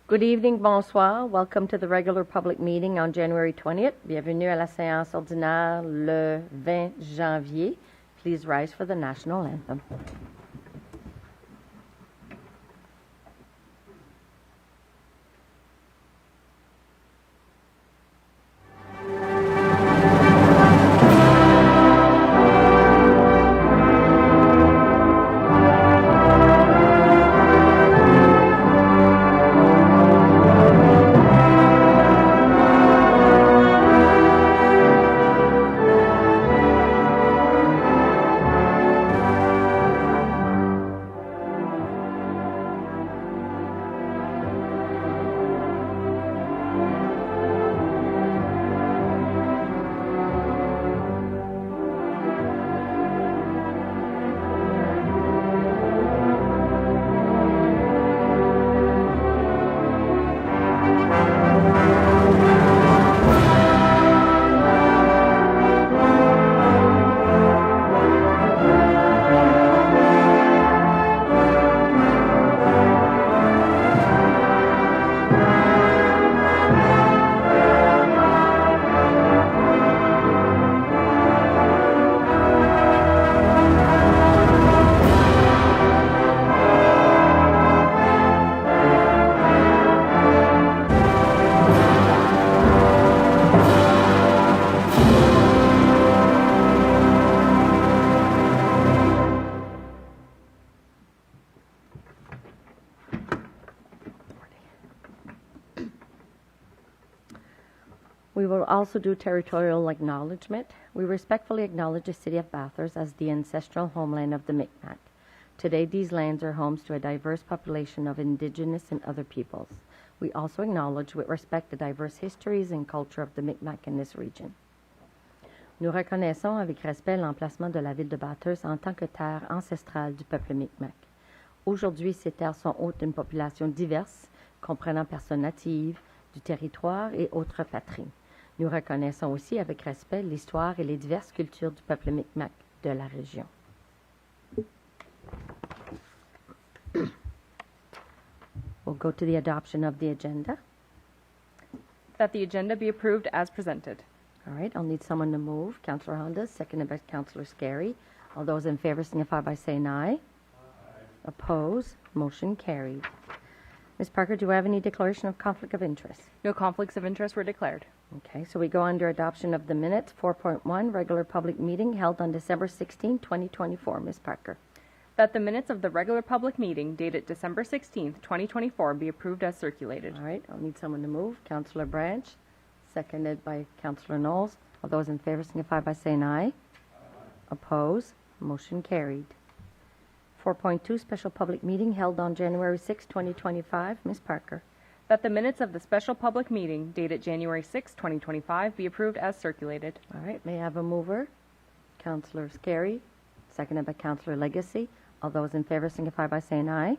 Good evening, bonsoir. Welcome to the regular public meeting on January 20th. Bienvenue à la séance ordinaire le 20 janvier. Please rise for the national anthem. We will also do territorial acknowledgement. We respectfully acknowledge the city of Bathurst as the ancestral homeland of the Mi'kmaq. Today, these lands are homes to a diverse population of indigenous and other peoples. We also acknowledge with respect the diverse histories and culture of the Mi'kmaq in this region. Nous reconnaissons avec respect l'emplacement de la ville de Bathurst en tant que terre ancestrale du peuple Mi'kmaq. Aujourd'hui, ces terres sont hôtes d'une population diverse, comprenant personnes natives, du territoire et autres patries. Nous reconnaissons aussi avec respect l'histoire et les diverses cultures du peuple Mi'kmaq de la région. We'll go to the adoption of the agenda. That the agenda be approved as presented. All right, I'll need someone to move. Councillor Honda, seconded by Councillor Scarry. All those in favor signify by saying aye. Aye. Oppose. Motion carried. Ms. Parker, do you have any declaration of conflict of interest? No conflicts of interest were declared. Okay, so we go under adoption of the minutes. 4.1, regular public meeting held on December 16, 2024. Ms. Parker. That the minutes of the regular public meeting dated December 16th, 2024 be approved as circulated. All right, I'll need someone to move. Councillor Branch, seconded by Councillor Knowles. All those in favor signify by saying aye. Aye. Oppose. Motion carried. 4.2, special public meeting held on January 6, 2025. Ms. Parker. That the minutes of the special public meeting dated January 6, 2025 be approved as circulated. All right, may I have a mover? Councillor Scarry, seconded by Councillor Legacy. All those in favor signify by saying aye. Aye.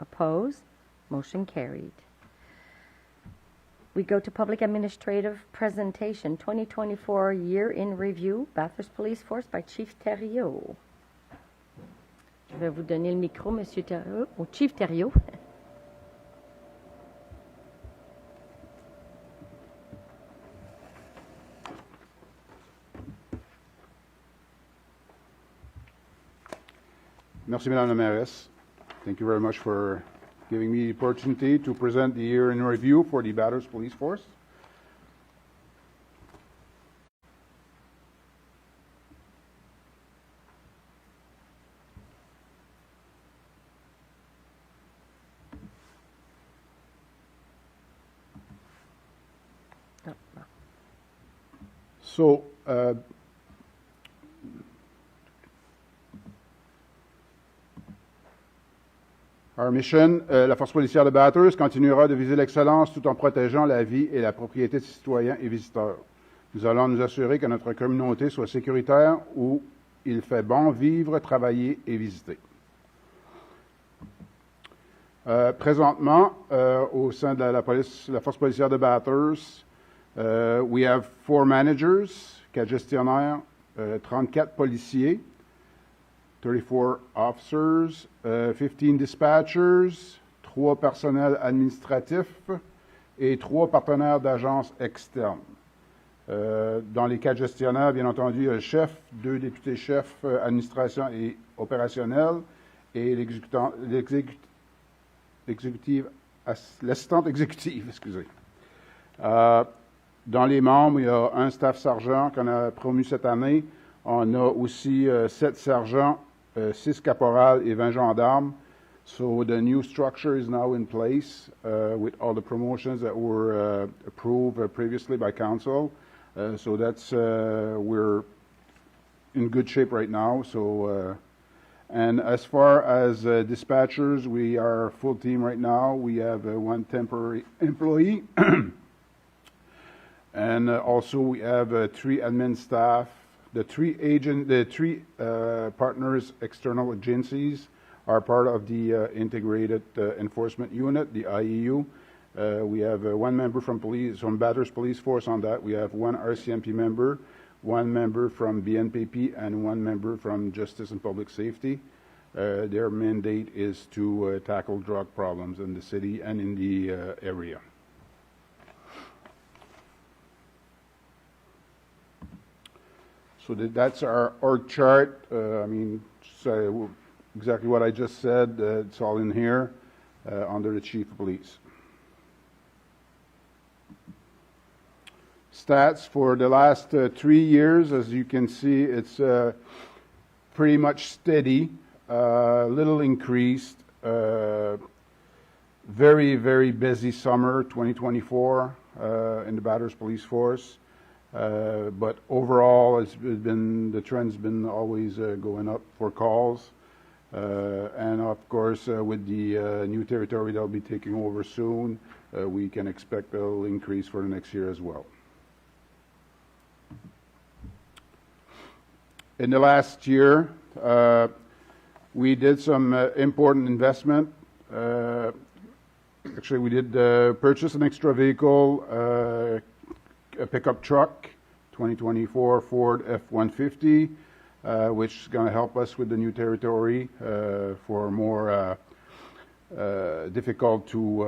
Oppose. Motion carried. We go to public administrative presentation, 2024 year in review, Bathurst Police Force by Chief Thériault. Je vais vous donner le micro, Monsieur Thériault, au Chief Thériault. Merci, Madame la Mairesse. Thank you very much for giving me the opportunity to present the year in review for the Bathurst Police Force. So, our mission, la force policière de Bathurst continuera de viser l'excellence tout en protégeant la vie et la propriété de citoyens et visiteurs. Nous allons nous assurer que notre communauté soit sécuritaire où il fait bon vivre, travailler et visiter. Présentement, au sein de la force policière de Bathurst, we have 4 managers, 4 gestionnaires, 34 policiers, 34 officers, 15 dispatchers, 3 personnels administratifs et 3 partenaires d'agences externes. Dans les 4 gestionnaires, bien entendu, il y a le chef, 2 députés chefs, administration et opérationnel, et l'assistante exécutive, excusez. Dans les membres, il y a un staff sergent qu'on a promu cette année. On a aussi 7 sergents, 6 caporales et 20 gendarmes. So the new structure is now in place with all the promotions that were approved previously by council. So that's we're in good shape right now. So and as far as dispatchers, we are a full team right now. We have 1 temporary employee, and also we have 3 admin staff. The 3 partners, external agencies, are part of the Integrated Enforcement Unit, the IEU. We have 1 member from Bathurst Police Force on that. We have 1 RCMP member, 1 member from BNPP, and 1 member from Justice and Public Safety. Their mandate is to tackle drug problems in the city and in the area. So that's our org chart. I mean, so exactly what I just said. It's all in here under the Chief of Police. Stats for the last 3 years, as you can see, it's pretty much steady, little increased. Very, very busy summer 2024 in the Bathurst Police Force. But overall, the trend's been always going up for calls. And of course, with the new territory that will be taking over soon, we can expect a little increase for the next year as well. In the last year, we did some important investment. Actually, we did purchase an extra vehicle, a pickup truck, 2024 Ford F-150, which is going to help us with the new territory for more difficult to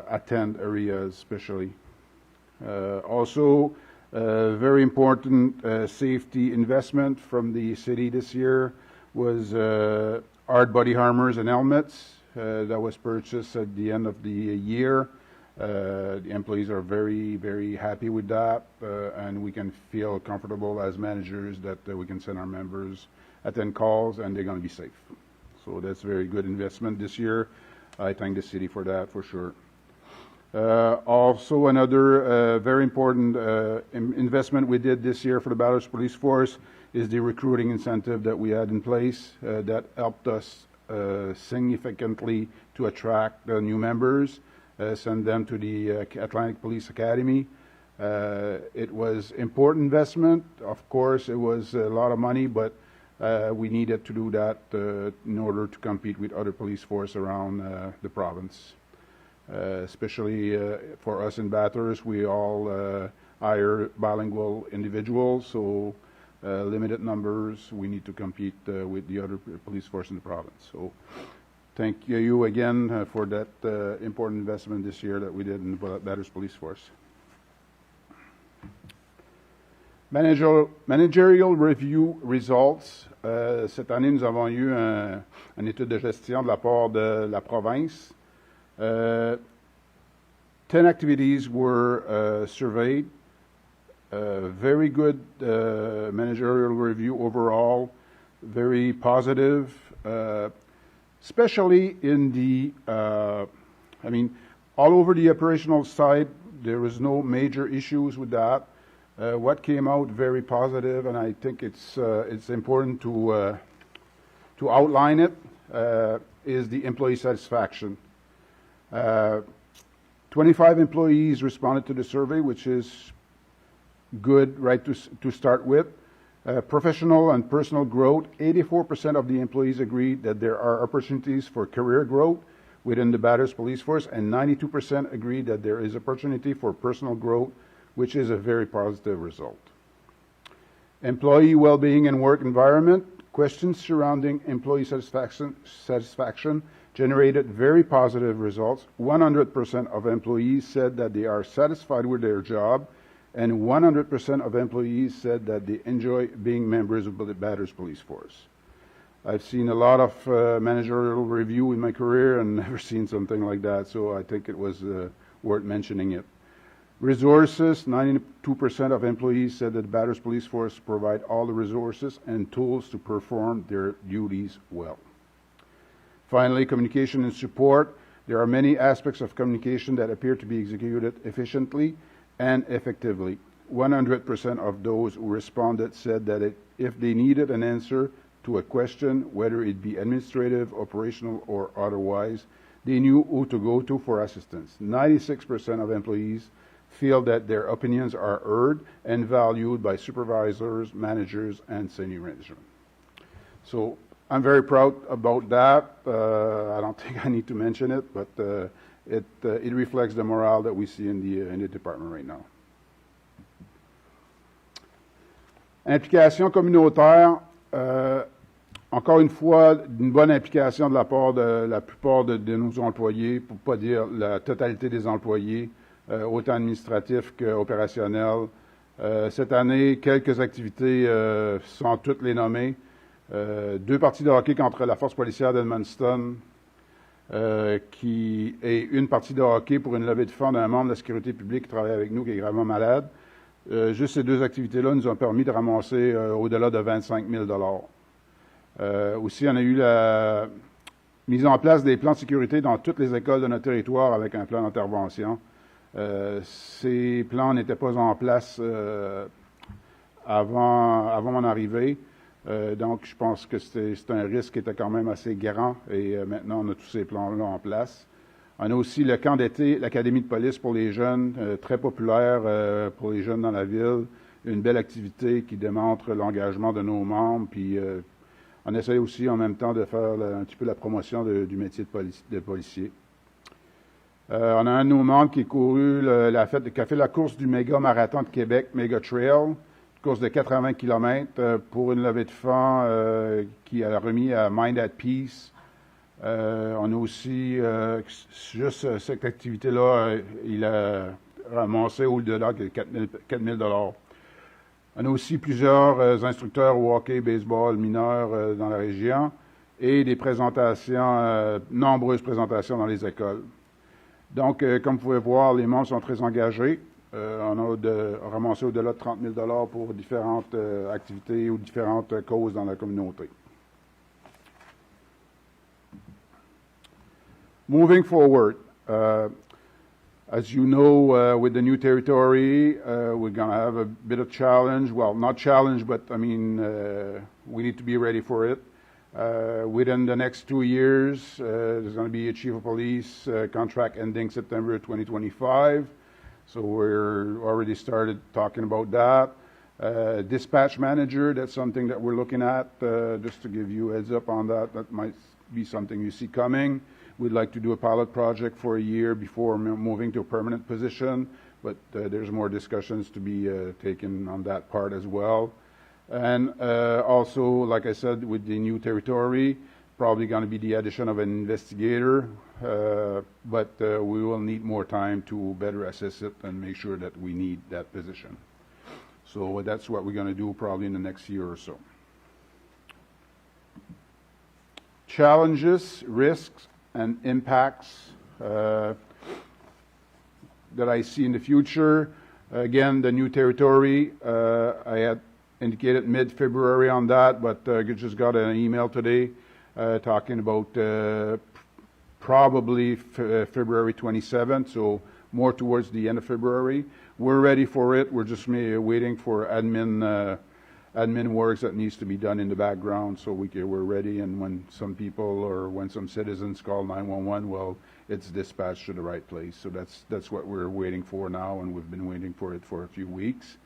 attend areas, especially. Also, very important safety investment from the city this year was hard body armors and helmets that was purchased at the end of the year. The employees are very, very happy with that, and we can feel comfortable as managers that we can send our members attend calls and they're going to be safe. So that's a very good investment this year. I thank the city for that for sure. Also, another very important investment we did this year for the Bathurst Police Force is the recruiting incentive that we had in place that helped us significantly to attract new members, send them to the Atlantic Police Academy. It was important investment. Of course, it was a lot of money, but we needed to do that in order to compete with other police force around the province. Especially for us in Bathurst, we all hire bilingual individuals, so limited numbers. We need to compete with the other police force in the province. So thank you again for that important investment this year that we did in the Bathurst Police Force. Managerial review results. Cette année, nous avons eu une étude de gestion de la part de la province. 10 activities were surveyed. Very good managerial review overall. Very positive, especially in the, I mean, all over the operational side, there was no major issues with that. What came out very positive, and I think it's important to outline it, is the employee satisfaction. 25 employees responded to the survey, which is good, right, to start with. Professional and personal growth, 84% of the employees agreed that there are opportunities for career growth within the Bathurst Police Force, and 92% agreed that there is opportunity for personal growth, which is a very positive result. Employee well-being and work environment, questions surrounding employee satisfaction generated very positive results. 100% of employees said that they are satisfied with their job, and 100% of employees said that they enjoy being members of the Bathurst Police Force. I've seen a lot of managerial review in my career and never seen something like that, so I think it was worth mentioning it. Resources, 92% of employees said that the Bathurst Police Force provide all the resources and tools to perform their duties well. Finally, communication and support. There are many aspects of communication that appear to be executed efficiently and effectively. 100% of those who responded said that if they needed an answer to a question, whether it be administrative, operational, or otherwise, they knew who to go to for assistance. 96% of employees feel that their opinions are heard and valued by supervisors, managers, and senior management. So I'm very proud about that. I don't think I need to mention it, but it reflects the morale that we see in the department right now. Implication communautaire. Encore une fois, une bonne implication de la part de la plupart de nos employés, pour ne pas dire la totalité des employés, autant administratifs qu'opérationnels. Cette année, quelques activités sans toutes les nommer. 2 parties de hockey contre la force policière d'Edmundston, et une partie de hockey pour une levée de fonds d'un membre de la sécurité publique qui travaille avec nous, qui est gravement malade. Juste ces 2 activités-là nous ont permis de ramasser au-delà de 25 000 aussi, on a eu la mise en place des plans de sécurité dans toutes les écoles de notre territoire avec un plan d'intervention. Ces plans n'étaient pas en place avant mon arrivée. Donc, je pense que c'est un risque qui était quand même assez grand et maintenant, on a tous ces plans-là en place. On a aussi le camp d'été, l'Académie de police pour les jeunes, très populaire pour les jeunes dans la ville. Une belle activité qui démontre l'engagement de nos membres. Puis, on essaie aussi en même temps de faire un petit peu la promotion du métier de policier. On a un de nos membres qui a fait la course du méga marathon de Québec, Méga Trail, course de 80 km pour une levée de fonds qui a remis à Mind at Peace. On a aussi, juste cette activité-là, il a ramassé au-delà de 4 000 On a aussi plusieurs instructeurs au hockey, baseball, mineurs dans la région et des présentations, nombreuses présentations dans les écoles. Donc, comme vous pouvez voir, les membres sont très engagés. On a ramassé au-delà de 30 000 pour différentes activités ou différentes causes dans la communauté. Moving forward, as you know, with the new territory, we're going to have a bit of challenge. Well, not challenge, but I mean, we need to be ready for it. Within the next 2 years, there's going to be a chief of police contract ending September 2025. So we're already started talking about that. Dispatch manager, that's something that we're looking at. Just to give you a heads up on that, that might be something you see coming. We'd like to do a pilot project for a year before moving to a permanent position, but there's more discussions to be taken on that part as well. And also, like I said, with the new territory, probably going to be the addition of an investigator, but we will need more time to better assess it and make sure that we need that position. So that's what we're going to do probably in the next year or so. Challenges, risks, and impacts that I see in the future. Again, the new territory, I had indicated mid-February on that, but I just got an email today talking about probably February 27th, so more towards the end of February. We're ready for it. We're just waiting for admin works that needs to be done in the background, so we're ready, and when some people or when some citizens call 911, well, it's dispatched to the right place. So that's what we're waiting for now, and we've been waiting for it for a few weeks.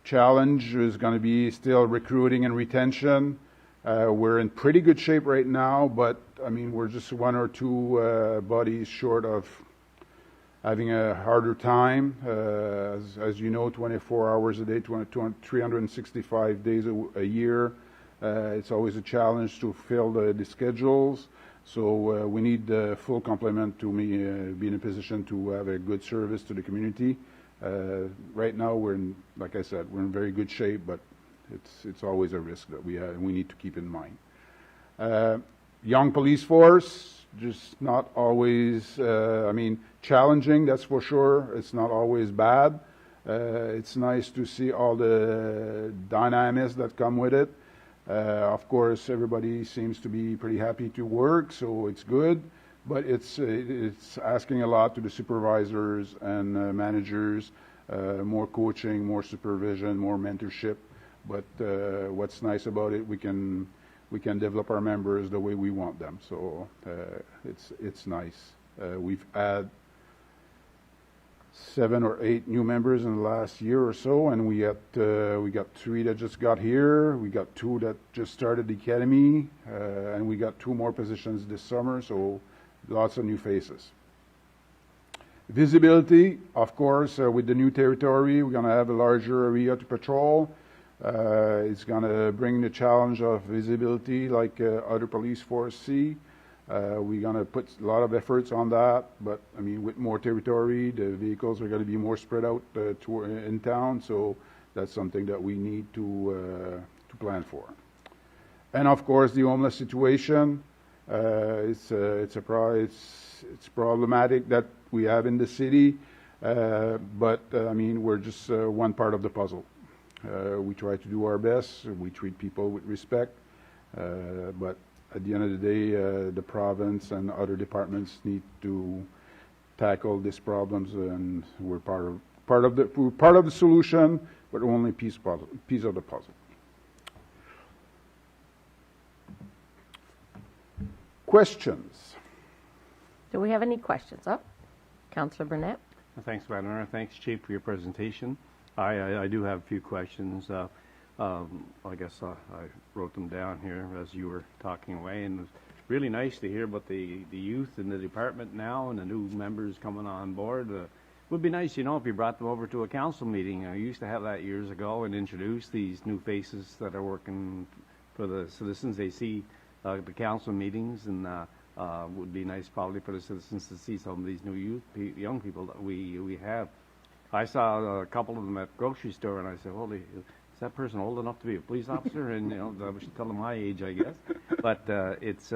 Challenge is going to be still recruiting and retention. We're in pretty good shape right now, but I mean, we're just 1 or 2 bodies short of having a harder time. As you know, 24 hours a day, 365 days a year. It's always a challenge to fill the schedules. So we need the full complement to be in a position to have a good service to the community. Right now, like I said, we're in very good shape, but it's always a risk that we need to keep in mind. Young police force, just not always, challenging, that's for sure. It's not always bad. It's nice to see all the dynamics that come with it. Of course, everybody seems to be pretty happy to work, so it's good. But it's asking a lot to the supervisors and managers, more coaching, more supervision, more mentorship. But what's nice about it, we can develop our members the way we want them. So it's nice. We've had 7 or 8 new members in the last year or so, and we got 3 that just got here. We got 2 that just started the academy, and we got 2 more positions this summer. So lots of new faces. Visibility, of course, with the new territory, we're going to have a larger area to patrol. It's going to bring the challenge of visibility like other police force see. We're going to put a lot of efforts on that, but I mean, with more territory, the vehicles are going to be more spread out in town, so that's something that we need to plan for. And of course, the homeless situation. It's problematic that we have in the city, but I mean, we're just one part of the puzzle. We try to do our best. We treat people with respect, but at the end of the day, the province and other departments need to tackle these problems, and we're part of the solution, but only piece of the puzzle. Questions? Do we have any questions? Oh, Councillor Burnett. Thanks, Madam Mayor. Thanks, Chief, for your presentation. I do have a few questions. I guess I wrote them down here as you were talking away, and it was really nice to hear about the youth in the department now and the new members coming on board. It would be nice, you know, if you brought them over to a council meeting. I used to have that years ago and introduce these new faces that are working for the citizens. They see the council meetings, and would be nice probably for the citizens to see some of these new young people that we have. I saw a couple of them at the grocery store, and I said, holy, is that person old enough to be a police officer? And, you know, I should tell them my age, I guess. But it's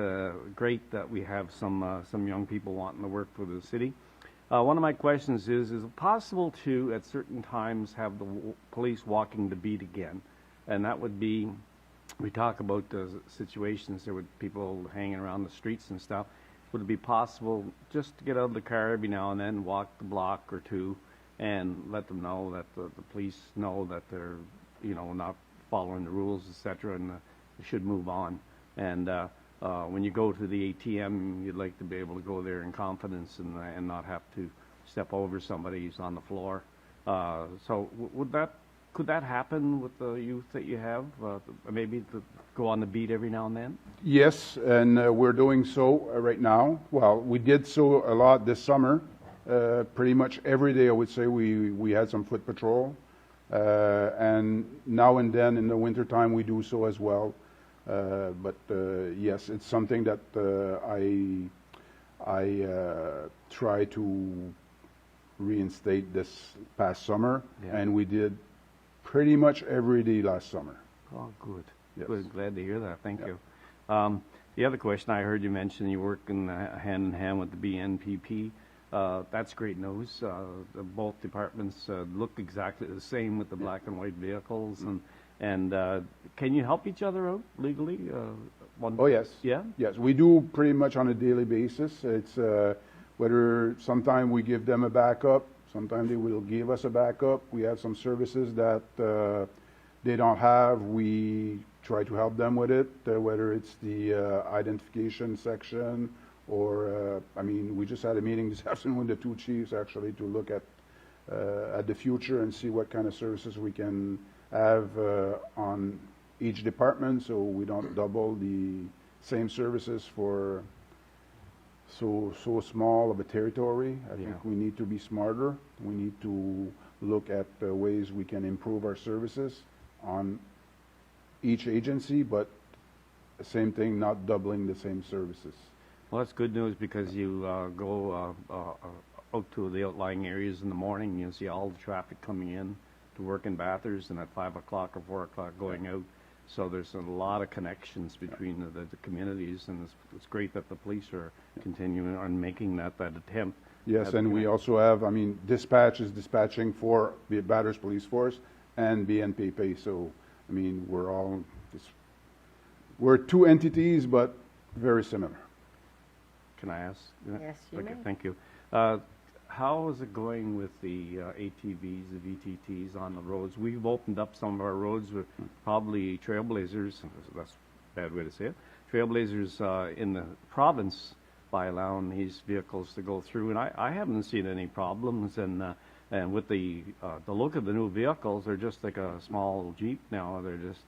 great that we have some young people wanting to work for the city. One of my questions is it possible to, at certain times, have the police walking the beat again? And that would be, we talk about situations there with people hanging around the streets and stuff. Would it be possible just to get out of the car every now and then, walk the block or two, and let them know that the police know that they're, you know, not following the rules, etc., and should move on. And when you go to the ATM, you'd like to be able to go there in confidence and not have to step over somebody who's on the floor. So could that happen with the youth that you have? Maybe to go on the beat every now and then? Yes, and we're doing so right now. Well, we did so a lot this summer. Pretty much every day, I would say, we had some foot patrol. And now and then in the wintertime, we do so as well. But yes, it's something that I try to reinstate this past summer, and we did pretty much every day last summer. Oh, good. Yes. Good. Glad to hear that. Thank you. The other question I heard you mention, you work hand in hand with the BNPP. That's great news. Both departments look exactly the same with the black and white vehicles, and can you help each other out legally? Oh yes. Yeah. Yes, we do pretty much on a daily basis. It's whether sometimes we give them a backup, sometimes they will give us a backup. We have some services that they don't have. We try to help them with it, whether it's the identification section. Or, I mean, we just had a meeting this afternoon with the 2 chiefs, actually, to look at the future and see what kind of services we can have on each department, so we don't double the same services for so small of a territory. I think we need to be smarter. We need to look at ways we can improve our services on each agency, but the same thing, not doubling the same services. Well, that's good news because you go out to the outlying areas in the morning, you see all the traffic coming in to work in Bathurst, and at 5 o'clock or 4 o'clock going out. So there's a lot of connections between the communities, and it's great that the police are continuing on making that attempt. Yes, and we also have, I mean, dispatch is dispatching for the Bathurst Police Force and BNPP. So, I mean, we're two entities, but very similar. Can I ask? Yes, you Okay, may. thank you. How is it going with the ATVs, the VTTs on the roads? We've opened up some of our roads with probably trailblazers, that's a bad way to say it, trailblazers in the province by allowing these vehicles to go through, and I haven't seen any problems, and with the look of the new vehicles, they're just like a small Jeep now. They're just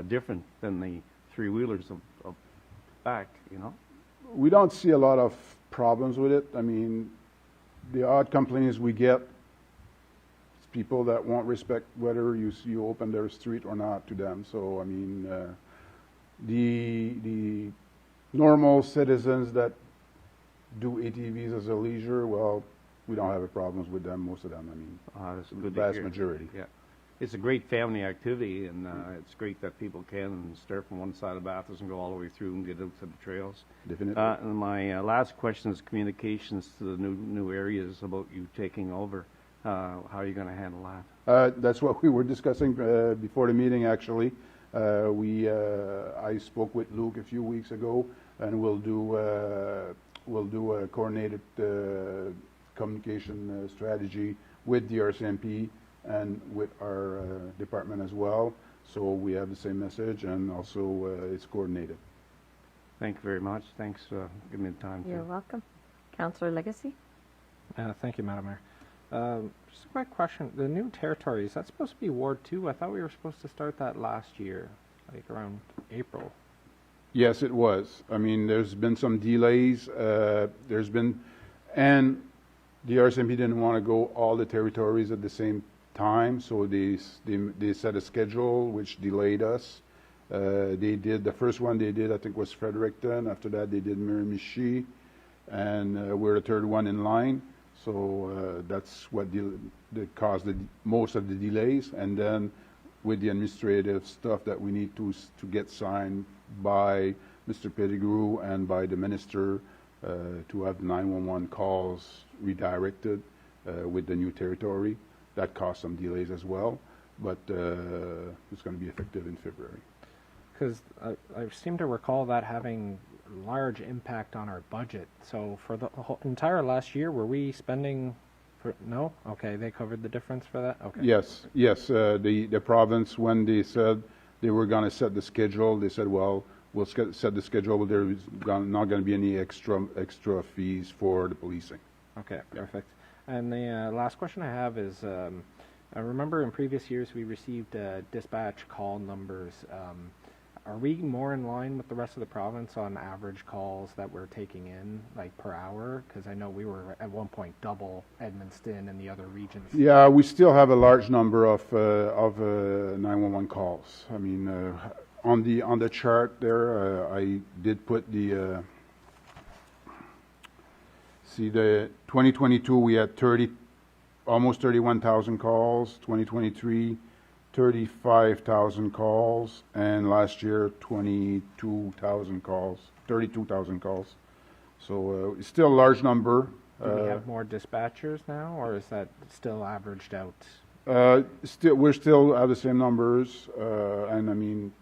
different than the three-wheelers of back, you know? We don't see a lot of problems with it. I mean, the odd complaints we get, it's people that won't respect whether you open their street or not to them. So, I mean, the normal citizens that do ATVs as a leisure, well, we don't have a problems with them, most of them. I mean, That's the good to vast hear. majority. Yeah. It's a great family activity, and it's great that people can start from one side of Bathurst and go all the way through and get out to the trails. Definitely. And my last question is communications to the new areas about you taking over. How are you going to handle that? That's what we were discussing before the meeting, actually. I spoke with Luke a few weeks ago, and we'll do a coordinated communication strategy with the RCMP and with our department as well. So we have the same message, and also it's coordinated. Thank you very much. Thanks for giving me the time. You're welcome. Councillor Legacy? Thank you, Madam Mayor. Just a quick question. The new territory, is that supposed to be Ward 2? I thought we were supposed to start that last year, like around April. Yes, it was. I mean, there's been some delays. And the RCMP didn't want to go all the territories at the same time, so they set a schedule which delayed us. They did the first one they did, I think, was Fredericton. After that, they did Miramichi, and we're the third one in line. So that's what that caused most of the delays. And then with the administrative stuff that we need to get signed by Mr. Pettigrew and by the minister to have 911 calls redirected with the new territory. That caused some delays as well, but it's going to be effective in February. Because I seem to recall that having large impact on our budget. So for the whole entire last year, were we spending? No? Okay, they covered the difference for that? Okay. Yes. The province, when they said they were going to set the schedule, they said, well, we'll set the schedule, but there's not going to be any extra fees for the policing. Okay, perfect. And the last question I have is, I remember in previous years we received dispatch call numbers. Are we more in line with the rest of the province on average calls that we're taking in, like per hour? Because I know we were at one point double Edmundston and the other regions. Yeah, we still have a large number of 911 calls. I mean, on the chart there, I did put the the 2022 we had almost 31,000 calls. 2023. 35,000 calls, and last year 22,000 calls, 32,000 calls. So it's still a large number. Do we have more dispatchers now, or is that still averaged out? We're still at the same numbers, and I mean,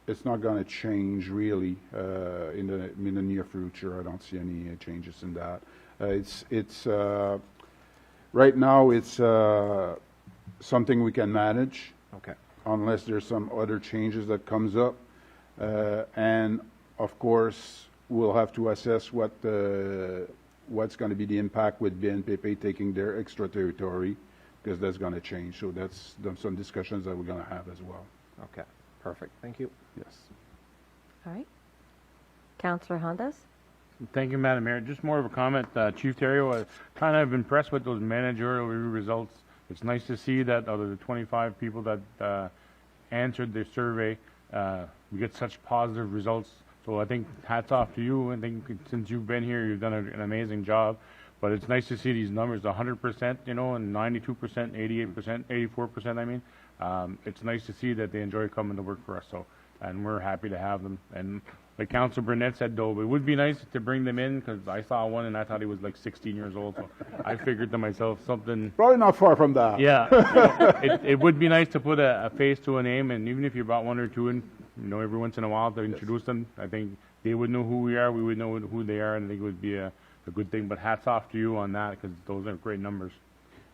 it's not going to change really in the near future. I don't see any changes in that. It's right now it's something we can manage. Okay. Unless there's some other changes that comes up. And of course, we'll have to assess what's going to be the impact with BNPP taking their extra territory, because that's going to change. So that's some discussions that we're going to have as well. Okay, perfect. Thank you. Yes. All right. Councillor Hondas? Thank you, Madam Mayor. Just more of a comment. Chief Terrio, I kind of impressed with those managerial review results. It's nice to see that out of the 25 people that answered the survey, we get such positive results So I think hats off to you. I think since you've been here, you've done an amazing job. But it's nice to see these numbers, 100%, you know, and 92%, 88%, 84%, I mean. It's nice to see that they enjoy coming to work for us, so, and we're happy to have them. And like Councillor Burnett said, though, it would be nice to bring them in, because I saw one and I thought he was like 16 years old, so I figured to myself something. Probably not far from that. Yeah, it would be nice to put a face to a name, and even if you brought one or two in, you know, every once in a while to introduce them, I think they would know who we are, we would know who they are, and I think it would be a good thing. But hats off to you on that, because those are great numbers.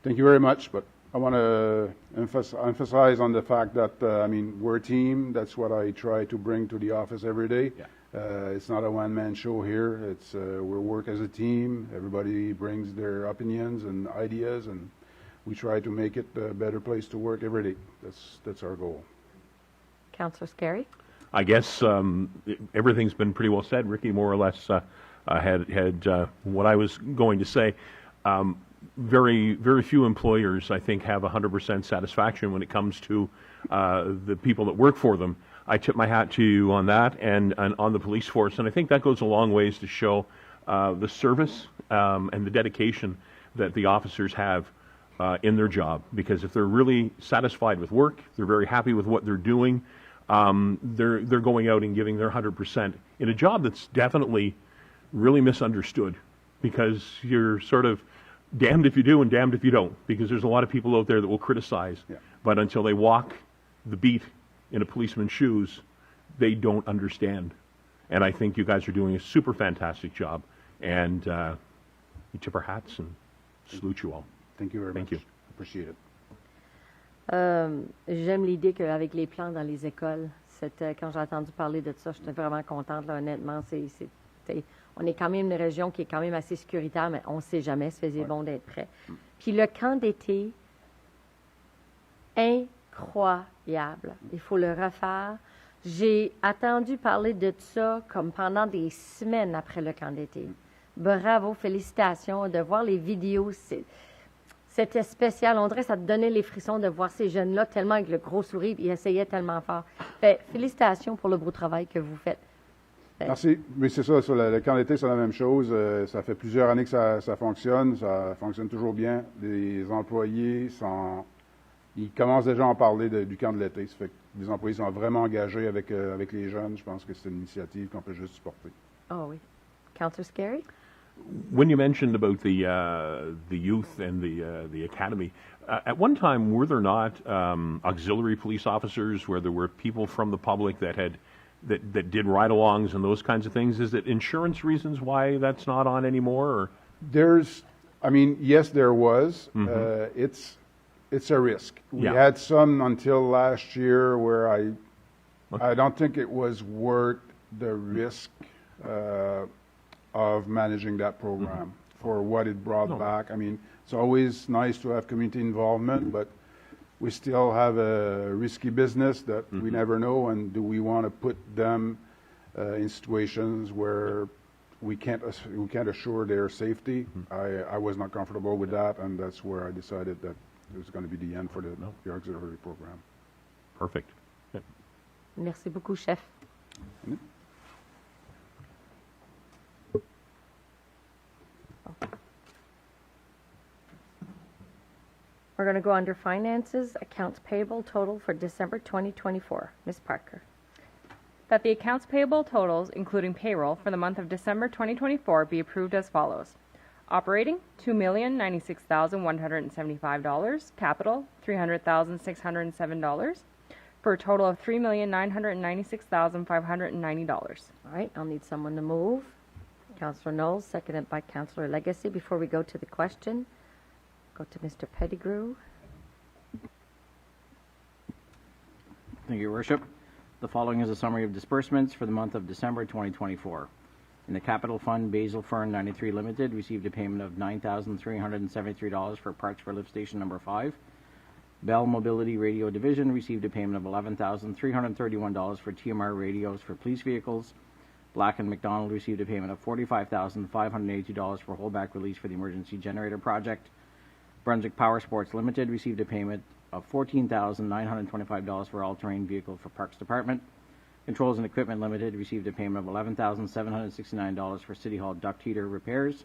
Thank you very much, but I want to emphasize on the fact that, I mean, we're a team. That's what I try to bring to the office every day. Yeah. It's not a one-man show here. It's we work as a team. Everybody brings their opinions and ideas, and we try to make it a better place to work every day. That's our goal. Councillor Scary? I guess everything's been pretty well said. Ricky more or less had what I was going to say. Very few employers, I think, have 100% satisfaction when it comes to the people that work for them. I tip my hat to you on that, and on the police force, and I think that goes a long ways to show the service and the dedication that the officers have in their job. Because if they're really satisfied with work, they're very happy with what they're doing, they're going out and giving their 100% in a job that's definitely really misunderstood, because you're sort of damned if you do and damned if you don't, because there's a lot of people out there that will criticize, but until they walk the beat in a policeman's shoes, they don't understand. And I think you guys are doing a super fantastic job, and we tip our hats and salute you all. Thank you very much. Thank you. Appreciate it. J'aime l'idée qu'avec les plans dans les écoles, quand j'ai entendu parler de ça, j'étais vraiment contente, là, honnêtement. On est quand même une région qui est quand même assez sécuritaire, mais on ne sait jamais, ça faisait bon d'être prêt. Puis le camp d'été, incroyable. Il faut le refaire. J'ai attendu parler de ça comme pendant des semaines après le camp d'été. Bravo, félicitations. De voir les vidéos, c'était spécial. On dirait que ça te donnait les frissons de voir ces jeunes-là tellement avec le gros sourire, ils essayaient tellement fort. Fait, félicitations pour le beau travail que vous faites. Merci. Oui, c'est ça. Sur le camp d'été, c'est la même chose. Ça fait plusieurs années que ça fonctionne. Ça fonctionne toujours bien. Les employés ils commencent déjà à en parler du camp de l'été. Ça fait que les employés sont vraiment engagés avec les jeunes. Je pense que c'est une initiative qu'on peut juste supporter. Oh oui. Councillor Scary? When you mentioned about the youth and the academy, at one time were there not auxiliary police officers where there were people from the public that did ride-alongs and those kinds of things? Is it insurance reasons why that's not on anymore? Or? Yes, there was. It's a risk. We had some until last year where I don't think it was worth the risk of managing that program for what it brought back. I mean, it's always nice to have community involvement, but we still have a risky business that we never know, and do we want to put them in situations where we can't assure their safety? I was not comfortable with that, and that's where I decided that it was going to be the end for the auxiliary program. Perfect. Yep. Merci beaucoup, chef. We're going to go under finances, accounts payable total for December 2024. Ms. Parker. That the accounts payable totals, including payroll, for the month of December 2024 be approved as follows. Operating, $2,096,175. Capital, $300,607. For a total of $3,996,590. All right, I'll need someone to move. Councillor Knowles, seconded by Councillor Legacy. Before we go to the question, go to Mr. Pettigrew. Thank you, Your Worship. The following is a summary of disbursements for the month of December 2024. In the Capital Fund, Basil Fern 93 Limited received a payment of $9,373 for parts for lift station number 5. Bell Mobility Radio Division received a payment of $11,331 for TMR radios for police vehicles. Black & McDonald received a payment of $45,582 for holdback release for the emergency generator project. Brunswick Power Sports Limited received a payment of $14,925 for all-terrain vehicle for Parks Department. Controls and Equipment Limited received a payment of $11,769 for City Hall duct heater repairs.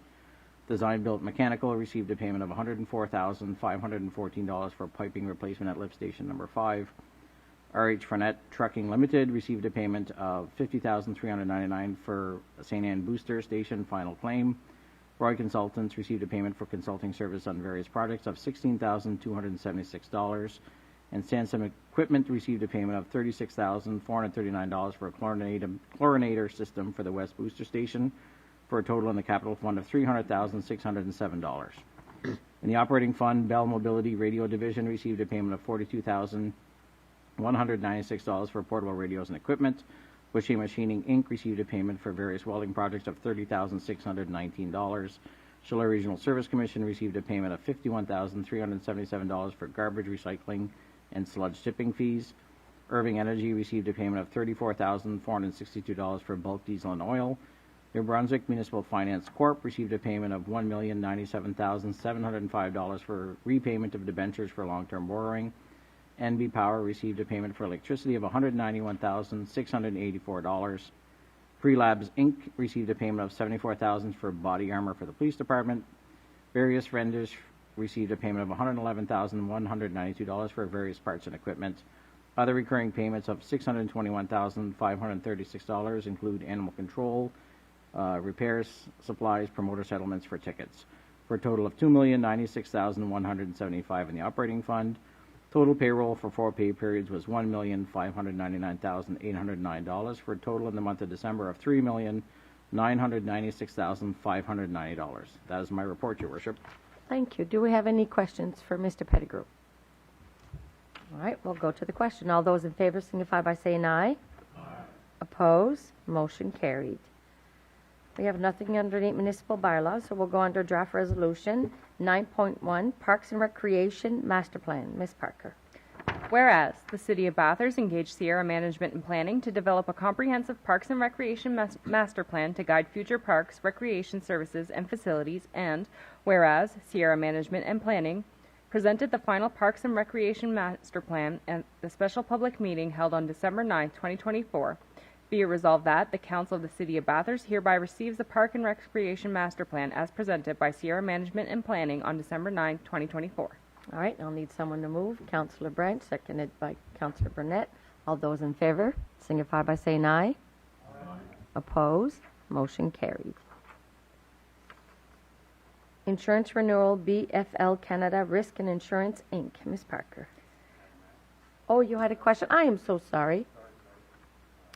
Design Built Mechanical received a payment of $104,514 for piping replacement at lift station number 5. RH Fournette Trucking Limited received a payment of $50,399 for St. Anne Booster Station final claim. Roy Consultants received a payment for consulting service on various projects of $16,276. And Sansom Equipment received a payment of $36,439 for a chlorinator system for the West Booster Station, for a total in the capital fund of $300,607. In the operating fund, Bell Mobility Radio Division received a payment of $42,196 for portable radios and equipment. Bushy Machining Inc. received a payment for various welding projects of $30,619. Schiller Regional Service Commission received a payment of $51,377 for garbage recycling and sludge tipping fees. Irving Energy received a payment of $34,462 for bulk diesel and oil. New Brunswick Municipal Finance Corp. received a payment of $1,097,705 for repayment of debentures for long-term borrowing. NB Power received a payment for electricity of $191,684. Prelabs Inc. received a payment of $74,000 for body armor for the police department. Various vendors received a payment of $111,192 for various parts and equipment. Other recurring payments of $621,536 include animal control, repairs, supplies, promoter settlements for tickets, for a total of $2,096,175 in the operating fund. Total payroll for 4 pay periods was $1,599,809, for a total in the month of December of $3,996,590. That is my report, Your Worship. Thank you. Do we have any questions for Mr. Pettigrew? All right, we'll go to the question. All those in favor signify by saying aye. Aye. Opposed? Motion carried. We have nothing underneath municipal bylaws, so we'll go under draft resolution 9.1, Parks and Recreation Master Plan. Ms. Parker. Whereas the City of Bathurst engaged Sierra Management and Planning to develop a comprehensive Parks and Recreation Master Plan to guide future parks, recreation services, and facilities, and whereas Sierra Management and Planning presented the final Parks and Recreation Master Plan at the special public meeting held on December 9, 2024, be it resolved that the Council of the City of Bathurst hereby receives the Park and Recreation Master Plan as presented by Sierra Management and Planning on December 9, 2024. All right, I'll need someone to move. Councillor Branch, seconded by Councillor Burnett. All those in favor signify by saying aye. Aye. Opposed? Motion carried. Insurance renewal, BFL Canada Risk and Insurance, Inc. Ms. Parker. Oh, you had a question? I am so sorry.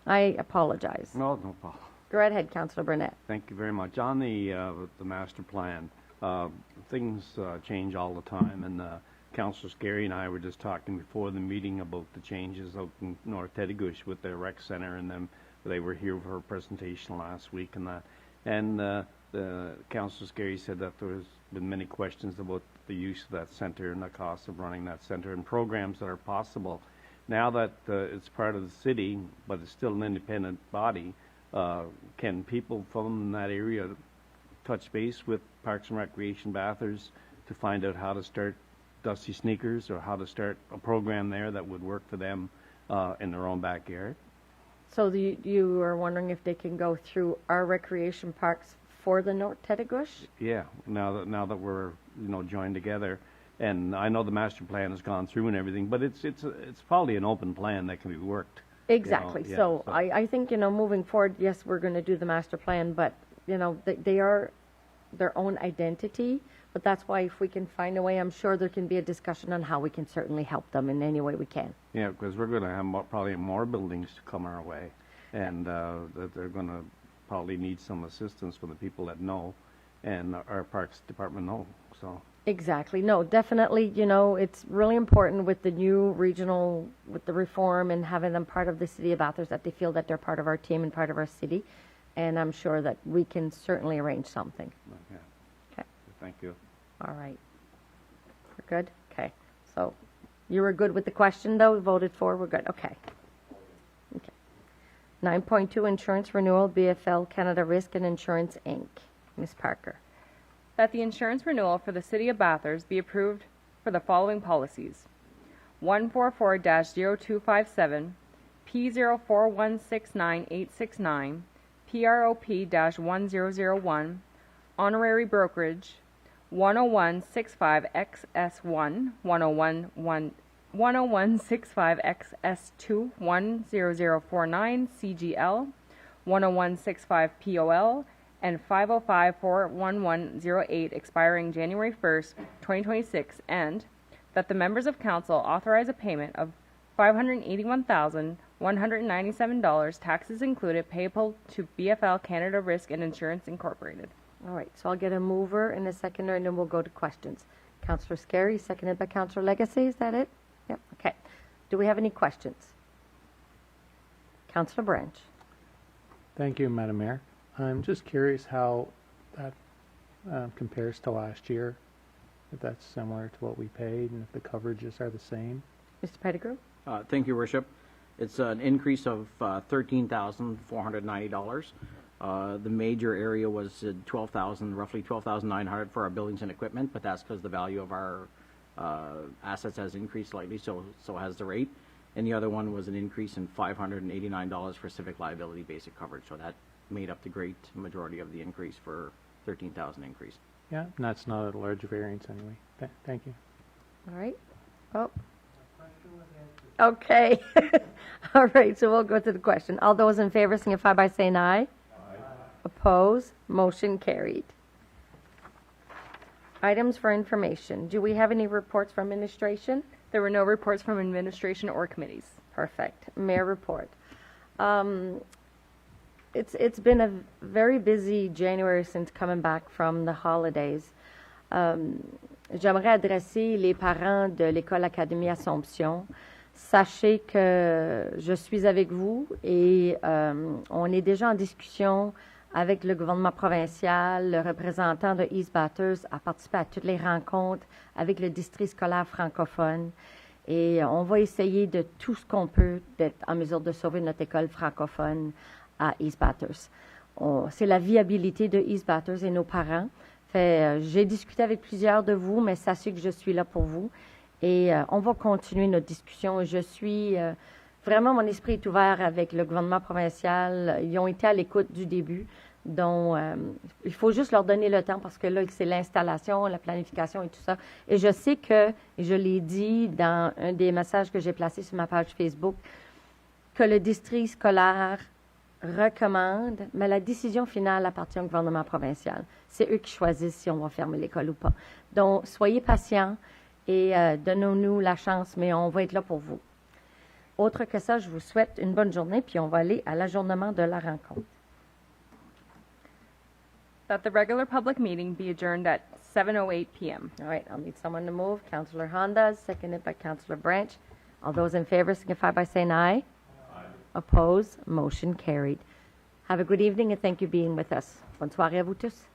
I apologize. No problem. Go right ahead, Councillor Burnett. Thank you very much. On the master plan, things change all the time, and Councillor Scary and I were just talking before the meeting about the changes out in North Teddygush with their rec center, and them they were here for a presentation last week and that. And the Councillor Scary said that there's been many questions about the use of that center and the cost of running that center and programs that are possible. Now that it's part of the city, but it's still an independent body, can people from that area touch base with Parks and Recreation Bathurst to find out how to start Dusty Sneakers or how to start a program there that would work for them in their own backyard? So you are wondering if they can go through our recreation parks for the North Teddygush? Yeah, now that we're joined together. And I know the master plan has gone through and everything, but it's probably an open plan that can be worked. Exactly. So I think, moving forward, yes, we're going to do the master plan, but, they are their own identity. But that's why if we can find a way, I'm sure there can be a discussion on how we can certainly help them in any way we can. Yeah, because we're going to have probably more buildings to come our way, and that they're going to probably need some assistance from the people that know, and our Parks Department know, so. Exactly. No, definitely, it's really important with the new regional, with the reform and having them part of the City of Bathurst, that they feel that they're part of our team and part of our city. And I'm sure that we can certainly arrange something. Okay. Okay. Thank you. All right. We're good? Okay. So you were good with the question, though? Voted for? We're good. Okay. Okay. 9.2, Insurance Renewal, BFL Canada Risk and Insurance, Inc. Ms. Parker. That the insurance renewal for the City of Bathurst be approved for the following policies. 144-0257, P04169-869, PROP-1001, honorary brokerage 10165XS1, 10165XS2, 10049 CGL, 10165 POL, and 505-41108 expiring January 1st, 2026, and that the members of council authorize a payment of $581,197, taxes included, payable to BFL Canada Risk and Insurance Incorporated. All right, so I'll get a mover and a seconder, and then we'll go to questions. Councillor Scary, seconded by Councillor Legacy. Is that it? Yep. Okay. Do we have any questions? Councillor Branch. Thank you, Madam Mayor. I'm just curious how that compares to last year, if that's similar to what we paid and if the coverages are the same. Mr. Pettigrew? Thank you, Worship. It's an increase of $13,490. The major area was roughly $12,900 for our buildings and equipment, but that's because the value of our assets has increased slightly, so has the rate. And the other one was an increase in $589 for civic liability basic coverage, so that made up the great majority of the increase for $13,000 increase. Yeah, and that's not a large variance anyway. Thank you. All right. Oh. Okay. All right, so we'll go to the question. All those in favor signify by saying aye. Opposed? Motion carried. Items for information. Do we have any reports from administration? There were no reports from administration or committees. Perfect. Mayor report. It's been a very busy January since coming back from the holidays. J'aimerais adresser les parents de l'École Académie Assomption. Sachez que je suis avec vous et on est déjà en discussion avec le gouvernement provincial, le représentant de East Bathurst a participé à toutes les rencontres avec le district scolaire francophone et on va essayer de tout ce qu'on peut d'être en mesure de sauver notre école francophone à East Bathurst. C'est la viabilité de East Bathurst et nos parents. J'ai discuté avec plusieurs de vous, mais sachez que je suis là pour vous et on va continuer notre discussion. Je suis vraiment, mon esprit est ouvert avec le gouvernement provincial. Ils ont été à l'écoute du début. Donc, il faut juste leur donner le temps parce que là, c'est l'installation, la planification et tout ça. Et je sais que, et je l'ai dit dans un des messages que j'ai placés sur ma page Facebook, que le district scolaire recommande, mais la décision finale appartient au gouvernement provincial. C'est eux qui choisissent si on va fermer l'école ou pas. Donc, soyez patients et donnons-nous la chance, mais on va être là pour vous. Autre que ça, je vous souhaite une bonne journée, puis on va aller à l'ajournement de la rencontre. That the regular public meeting be adjourned at 7:08 p.m. All right, I'll need someone to move. Councillor Honda, seconded by Councillor Branch. All those in favor signify by saying aye. Aye. Opposed? Motion carried. Have a good evening and thank you for being with us. Bonne soirée à vous tous.